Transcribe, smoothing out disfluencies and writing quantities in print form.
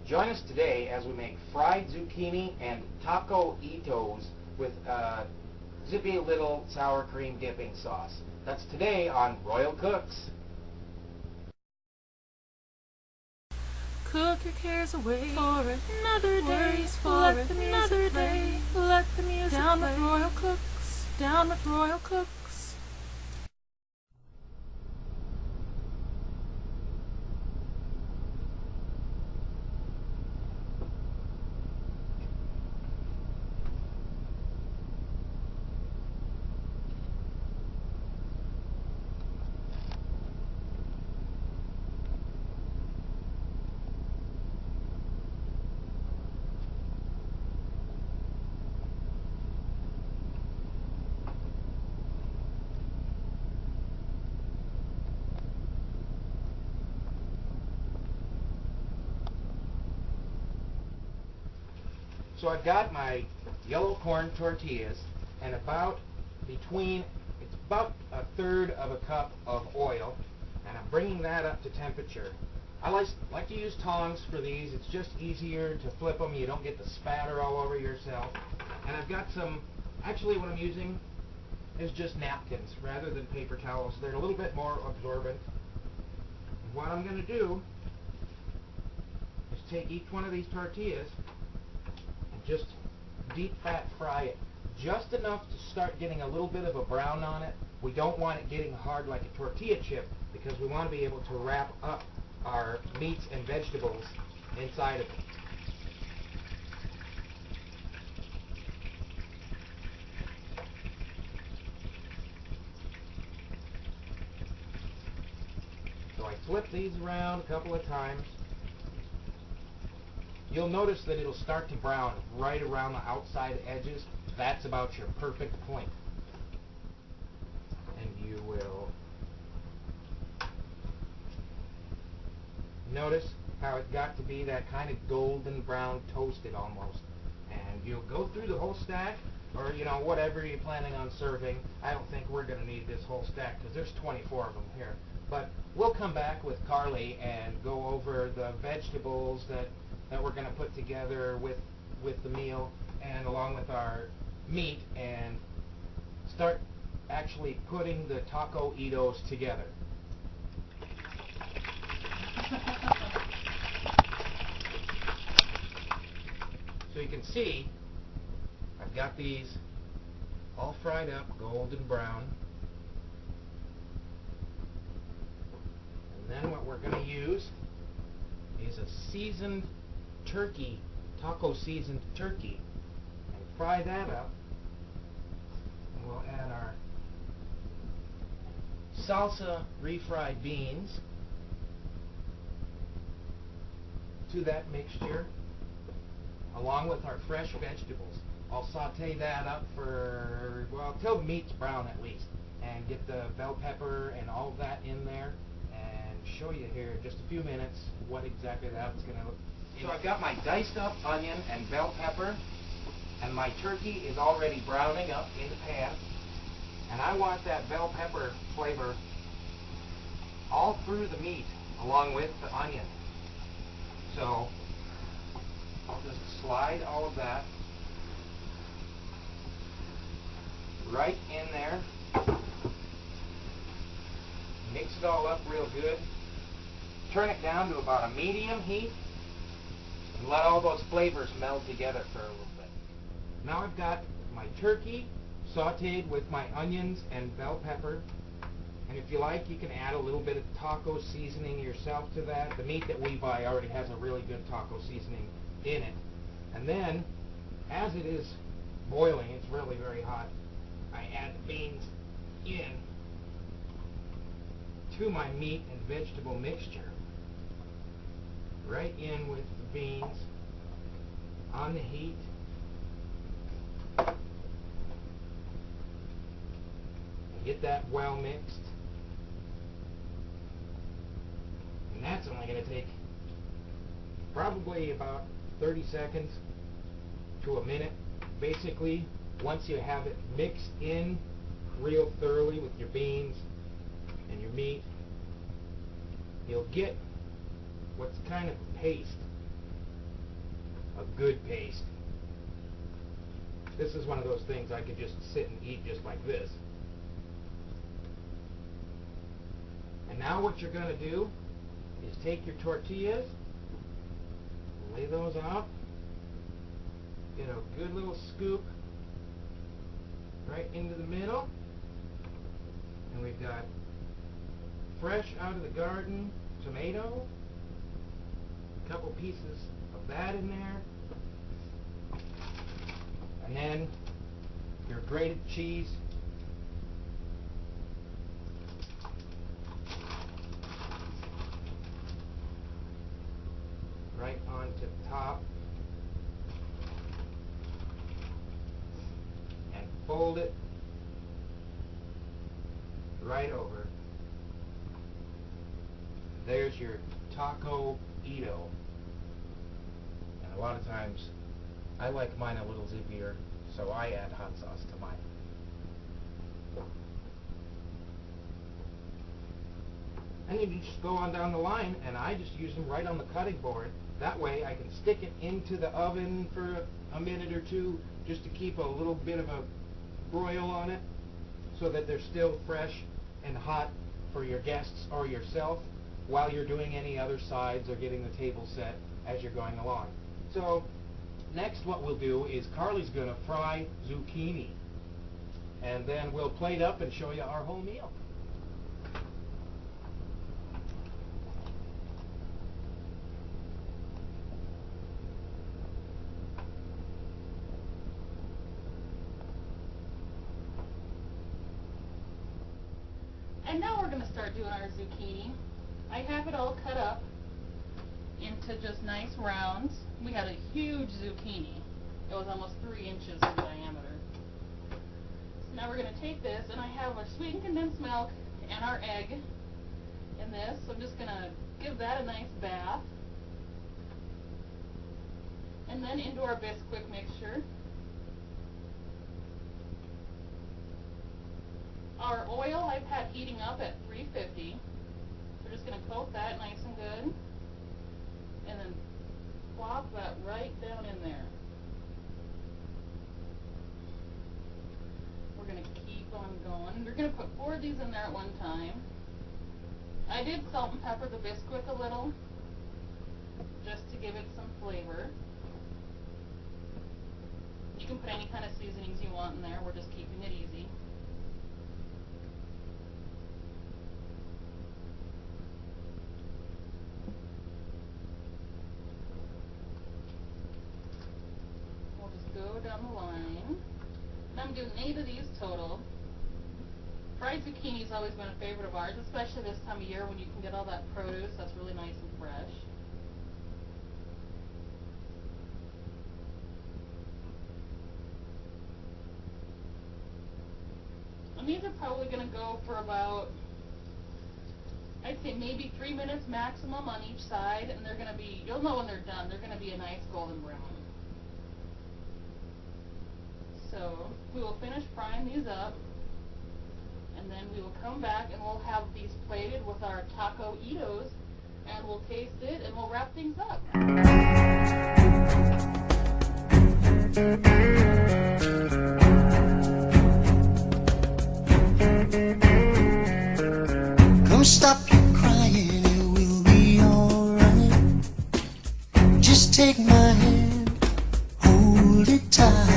Join us today as we make fried zucchini and taco-eatos with zippy little sour cream dipping sauce. That's today on Royal Cooks. Cook your cares away for another day. Let the music play. Let the music down play. With Royal Cooks. Down with Royal Cooks. So I've got my yellow corn tortillas and it's about a third of a cup of oil, and I'm bringing that up to temperature. I like to use tongs for these. It's just easier to flip them. You don't get the spatter all over yourself. And I've got actually what I'm using is just napkins rather than paper towels. They're a little bit more absorbent. What I'm going to do is take each one of these tortillas and just deep fat fry it. Just enough to start getting a little bit of a brown on it. We don't want it getting hard like a tortilla chip because we want to be able to wrap up our meats and vegetables inside of it. So I flip these around a couple of times. You'll notice that it'll start to brown right around the outside edges. That's about your perfect point. And you will notice how it got to be that kind of golden brown, toasted almost. And you'll go through the whole stack, or whatever you're planning on serving. I don't think we're going to need this whole stack because there's 24 of them here. But we'll come back with Carly and go over the vegetables that we're going to put together with the meal and along with our meat and start actually putting the taco-eatos together. So you can see I've got these all fried up, golden brown. And then what we're going to use is a seasoned turkey, taco seasoned turkey, and fry that up. And we'll add our salsa refried beans to that mixture along with our fresh vegetables. I'll saute that up for, well, till the meat's brown at least, and get the bell pepper and all of that in there and show you here in just a few minutes what exactly that's going to look. So I've got my diced up onion and bell pepper, and my turkey is already browning up in the pan, and I want that bell pepper flavor all through the meat along with the onion. So I'll just slide all of that right in there, mix it all up real good, turn it down to about a medium heat, and let all those flavors meld together for a little bit. Now I've got my turkey sauteed with my onions and bell pepper, and if you like, you can add a little bit of taco seasoning yourself to that. The meat that we buy already has a really good taco seasoning in it. And then, as it is boiling, it's really very hot, I add the beans in to my meat and vegetable mixture. Right in with the beans on the heat. And get that well mixed. And that's only going to take probably about 30 seconds to a minute. Basically, once you have it mixed in real thoroughly with your beans and your meat, you'll get what's kind of a paste. a good paste. This is one of those things I could just sit and eat just like this. And now what you're going to do is take your tortillas, lay those out, get a good little scoop right into the middle, and we've got fresh out of the garden tomato, a couple pieces of that in there, and then your grated cheese, right onto the top, and fold it right over. There's your Taco-eato. And a lot of times I like mine a little zippier, so I add hot sauce to mine. And you just go on down the line, and I just use them right on the cutting board. That way I can stick it into the oven for a minute or two just to keep a little bit of a broil on it so that they're still fresh and hot for your guests or yourself while you're doing any other sides or getting the table set as you're going along. So next what we'll do is Carly's going to fry zucchini, and then we'll plate up and show you our whole meal. And now we're going to start doing our zucchini. I have it all cut up into just nice rounds. We had a huge zucchini. It was almost 3 inches in diameter. So now we're going to take this, and I have our sweetened condensed milk and our egg in this. So I'm just going to give that a nice bath. And then into our Bisquick mixture. Our oil I've had heating up at 350. We're just going to coat that nice and good. And then plop that right down in there. We're going to keep on going. We're going to put 4 of these in there at one time. I did salt and pepper the Bisquick a little, just to give it some flavor. You can put any kind of seasonings you want in there. We're just keeping it easy. Go down the line. And I'm doing 8 of these total. Fried zucchini's always been a favorite of ours, especially this time of year when you can get all that produce that's really nice and fresh. And these are probably going to go for about, I'd say maybe 3 minutes maximum on each side, and they're going to be, you'll know when they're done, they're going to be a nice golden brown. So we will finish frying these up, and then we will come back and we'll have these plated with our Taco-eatos, and we'll taste it and we'll wrap things up. Come stop your crying, it will be alright. Just take my hand, hold it tight.